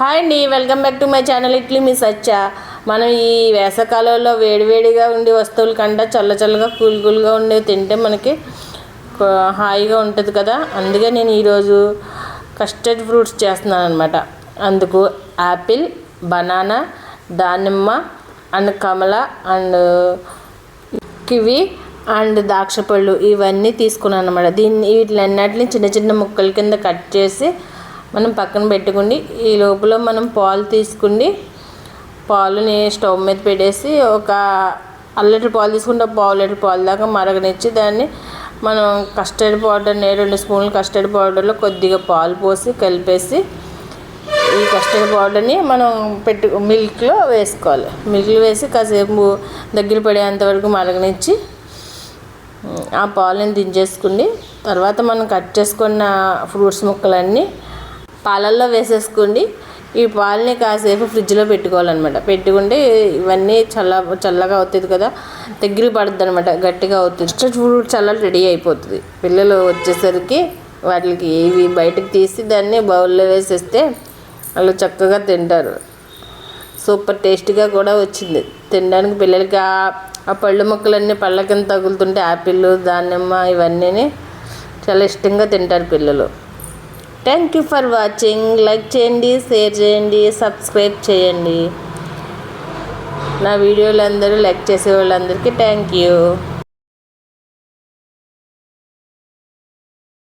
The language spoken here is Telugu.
హాయ్ అండి, welcome back to my channel ఇట్లీ మీ సచ్చా. మనం ఈ వేసవకాలంలో వేడివేడిగా ఉండే వస్తువుల కంటే చల్లగా కూల్గా ఉండేవి తింటే మనకి హాయిగా ఉంటుంది కదా. అందుకే నేను ఈరోజు కస్టర్డ్ ఫ్రూట్స్ చేస్తున్నాను అనమాట. అందుకు యాపిల్, బనానా, దానిమ్మ అండ్ కమల అండ్ కివి అండ్ ద్రాక్ష పళ్ళు ఇవన్నీ తీసుకున్నాను అనమాట. వీటిలన్నిటిని చిన్న చిన్న ముక్కల కింద కట్ చేసి మనం పక్కన పెట్టుకుని ఈ లోపల మనం పాలు తీసుకుని పాలుని స్టవ్ మీద పెట్టేసి ఒక అర లీటర్ పాలు తీసుకుంటే పావు లీటర్ పాలు దాకా మరగనిచ్చి దాన్ని మనం కస్టర్డ్ పౌడర్ని 2 స్పూన్లు కస్టర్డ్ పౌడర్లో కొద్దిగా పాలు పోసి కలిపేసి ఈ కస్టర్డ్ పౌడర్ని మనం మిల్క్లో వేసుకోవాలి. మిల్క్లో వేసి కాసేపు దగ్గర పడేంతవరకు మరగనిచ్చి ఆ పాలని దించేసుకుని తర్వాత మనం కట్ చేసుకున్న ఫ్రూట్స్ ముక్కలన్నీ పాలల్లో వేసేసుకోండి. ఈ పాలని కాసేపు ఫ్రిడ్జ్లో పెట్టుకోవాలన్నమాట. పెట్టుకుంటే ఇవన్నీ చల్లగా అవుతుంది కదా, దగ్గర పడుతుంది అనమాట, గట్టిగా అవుతుంది. కస్టర్డ్ ఫ్రూట్ చల్ల రెడీ అయిపోతుంది. పిల్లలు వచ్చేసరికి వాటికి ఇవి బయటకు తీసి దాన్ని బౌల్లో వేసేస్తే వాళ్ళు చక్కగా తింటారు. సూపర్ టేస్టీగా కూడా వచ్చింది తినడానికి. పిల్లలకి ఆ పళ్ళు ముక్కలన్నీ పళ్ళ కింద తగులుతుంటే యాపిల్, దానిమ్మ ఇవన్నీ చాలా ఇష్టంగా తింటారు పిల్లలు. Thank you for watching. Like చేయండి, షేర్ చేయండి, సబ్స్క్రైబ్ చేయండి. నా వీడియోలు అందరూ లైక్ చేసే వాళ్ళందరికీ థ్యాంక్ యూ.